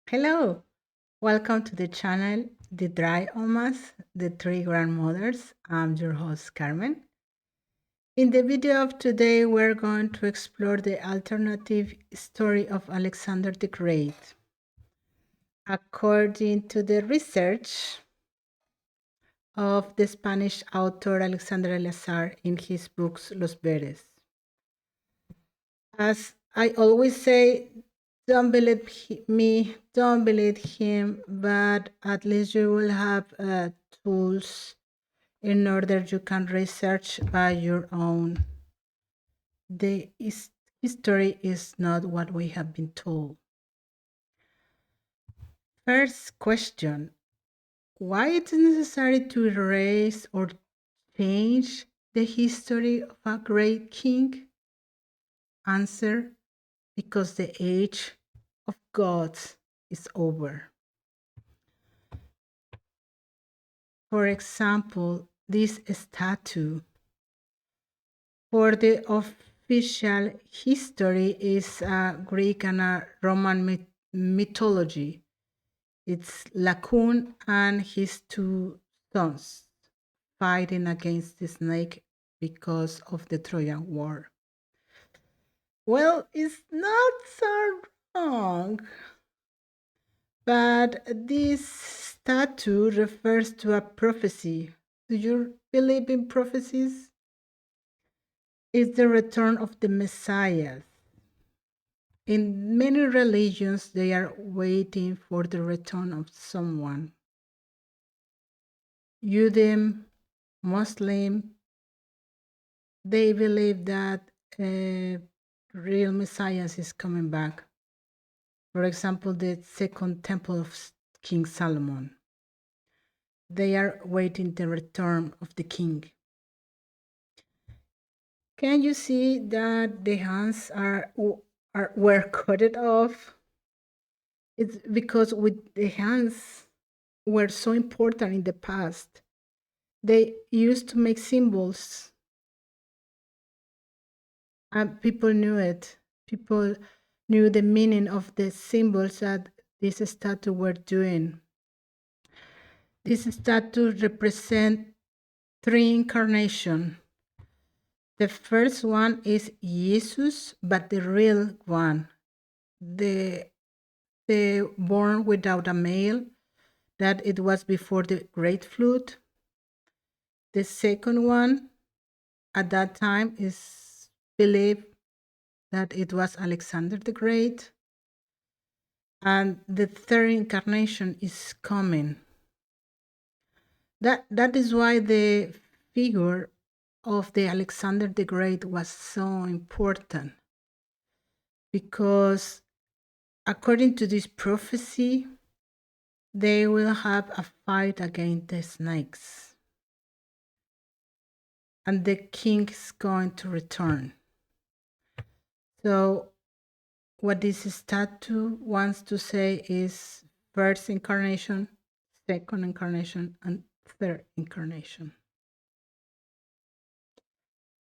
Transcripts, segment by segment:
Hello, welcome to the channel The Dry Omas, The Three Grandmothers. I'm your host Carmen. In the video of today, we're going to explore the alternative story of Alexander the Great. According to the research of the Spanish author Alexander Eleazar in his books Los Veres. As I always say, don't believe me, don't believe him, but at least you will have tools in order you can research by your own. The history is not what we have been told. First question: why it is necessary to erase or change the history of a great king? Answer: because the age of gods is over. For example, this statue for the official history is Greek and Roman mythology. It's Laocoon and his two sons fighting against the snake because of the Trojan War. Well, it's not so wrong, but this statue refers to a prophecy. Do you believe in prophecies? It's the return of the Messiah. In many religions, they are waiting for the return of someone. Judaism, Muslim, they believe that real Messiah is coming back. For example, the second temple of King Solomon. They are waiting the return of the king. Can you see that the hands were cut off? It's because with the hands were so important in the past. They used to make symbols and people knew it. People knew the meaning of the symbols that this statue were doing. This statue represent three incarnations. The first one is Jesus, but the real one, the born without a male, that it was before the Great Flood. The second one at that time is believed that it was Alexander the Great. And the third incarnation is coming. That is why the figure of the Alexander the Great was so important. Because according to this prophecy, they will have a fight against the snakes. And the king is going to return. So what this statue wants to say is first incarnation, second incarnation, and third incarnation.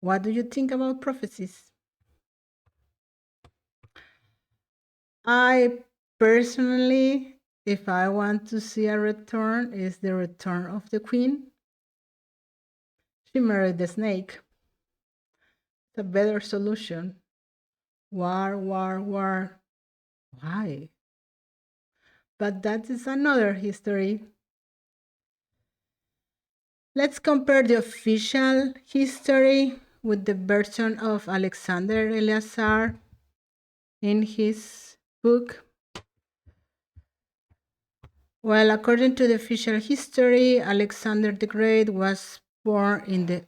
What do you think about prophecies? I personally, if I want to see a return, is the return of the queen. She married the snake. It's a better solution. War, war, war. Why? But that is another history. Let's compare the official history with the version of Alexander Eleazar in his book. Well, according to the official history, Alexander the Great was born in the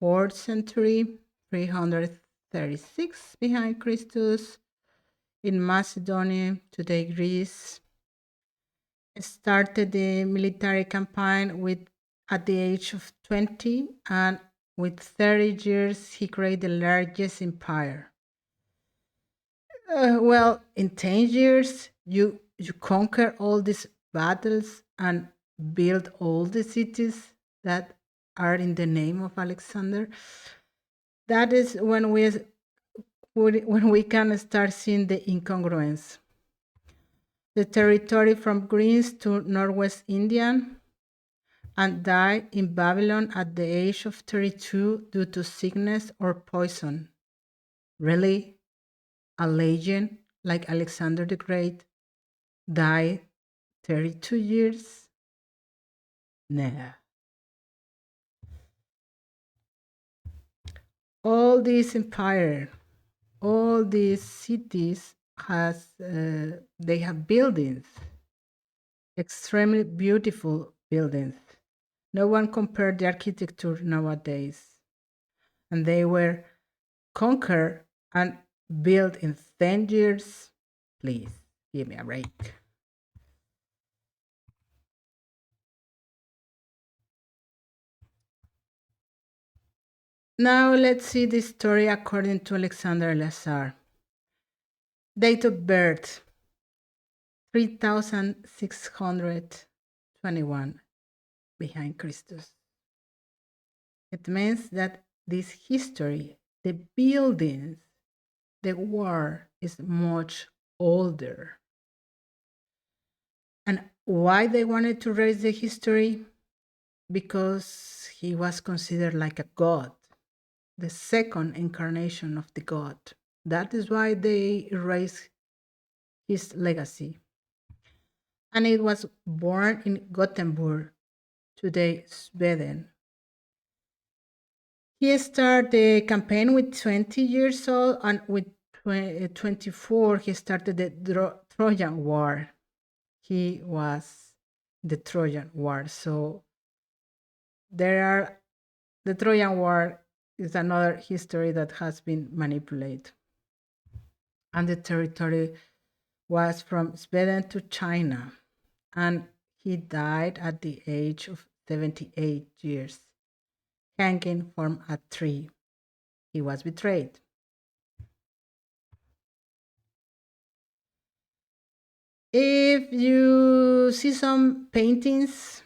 4th century, 336 behind Christus, in Macedonia, today Greece. Started the military campaign at the age of 20, and with 30 years he created the largest empire. Well, in 10 years you conquer all these battles and build all the cities that are in the name of Alexander. That is when we can start seeing the incongruence. the territory from Greece to Northwest India, and died in Babylon at the age of 32 due to sickness or poison. Really? A legend like Alexander the Great died 32 years? Nah. All this empire, all these cities they have buildings, extremely beautiful buildings. No one compared the architecture nowadays. And they were conquered and built in 10 years. Please give me a break. Now let's see the story according to Alexander Lazar. Date of birth 3621 behind Christus. It means that this history, the buildings, the war is much older. And why they wanted to raise the history? Because he was considered like a god, the second incarnation of the god. That is why they erased his legacy. And it was born in Gothenburg, today Sweden. He started the campaign with 20 years old, and with 24, he started the Trojan War. He was the Trojan War. So there are the Trojan War is another history that has been manipulated. And the territory was from Sweden to China. And he died at the age of 78 years, hanging from a tree. He was betrayed. If you see some paintings,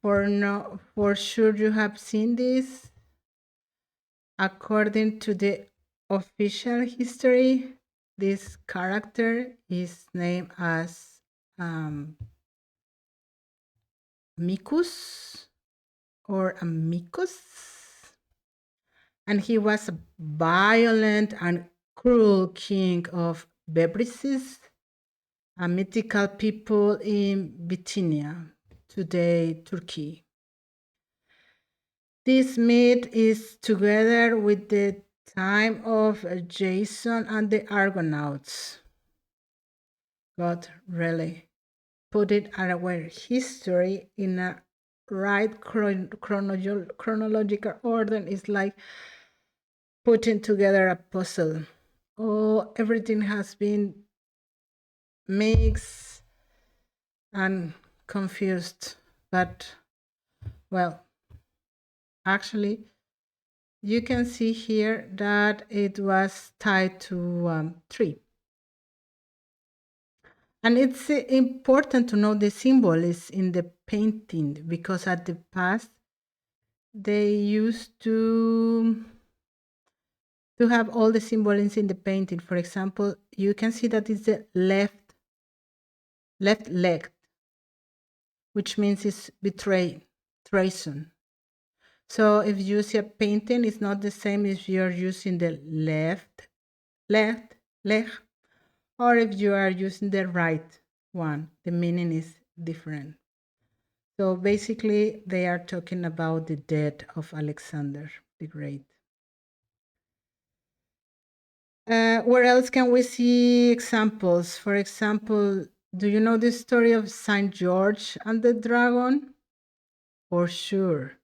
for sure you have seen this. According to the official history, this character is named as Mikus or Amicus, and he was a violent and cruel king of Bebryces, a mythical people in Bithynia, today Turkey. This myth is together with the time of Jason and the Argonauts. God really put it our history in a right chronological order. It's like putting together a puzzle. Oh, everything has been mixed and confused, but well, actually, you can see here that it was tied to tree. And it's important to know the symbol is in the painting, because at the past they used to have all the symbols in the painting. For example, you can see that it's the left leg, which means it's betray, treason. So if you see a painting, it's not the same if you're using the left leg, or if you are using the right one. The meaning is different. So basically, they are talking about the death of Alexander the Great. Where else can we see examples? For example, do you know the story of Saint George and the dragon? For sure.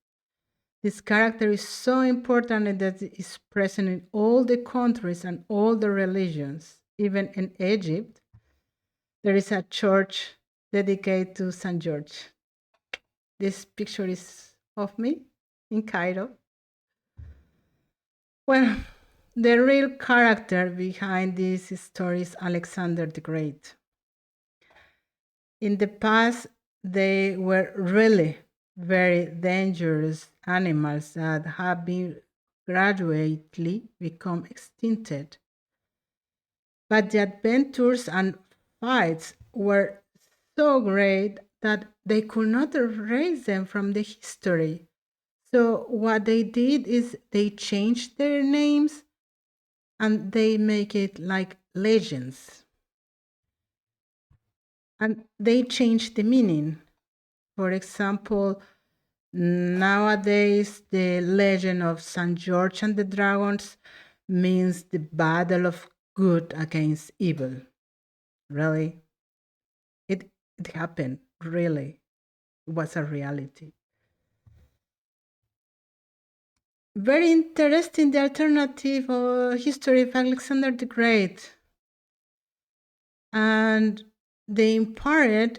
This character is so important and that it is present in all the countries and all the religions. Even in Egypt, there is a church dedicated to Saint George. This picture is of me in Cairo. Well, the real character behind this story is Alexander the Great. In the past, they were really very dangerous animals that have been gradually become extincted. But the adventures and fights were so great that they could not erase them from the history. So what they did is they changed their names and they make it like legends. And they changed the meaning. For example, nowadays the legend of St. George and the Dragons means the battle of good against evil. Really? It happened, really. It was a reality. Very interesting, the alternative history of Alexander the Great. And the empire,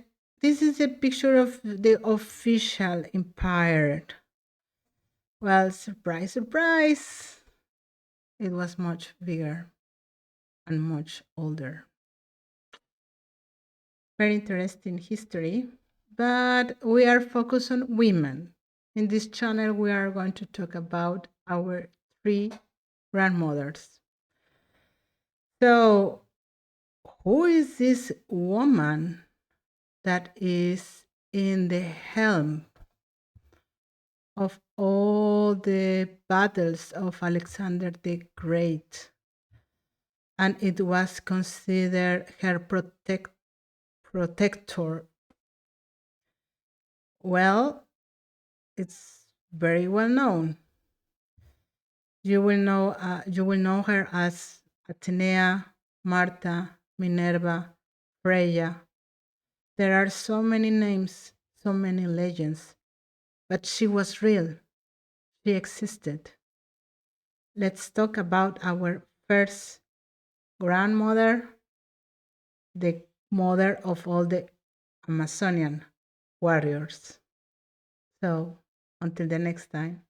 this is a picture of the official empire. Well, surprise, surprise, it was much bigger and much older. Very interesting history, but we are focused on women. In this channel, we are going to talk about our three grandmothers. So, who is this woman that is in the helm of all the battles of Alexander the Great? And it was considered her protector. Well, it's very well known. You will know her as Atenea, Martha, Minerva, Freya. There are so many names, so many legends, but she was real. She existed. Let's talk about our first grandmother, the mother of all the Amazonian warriors. So, until the next time.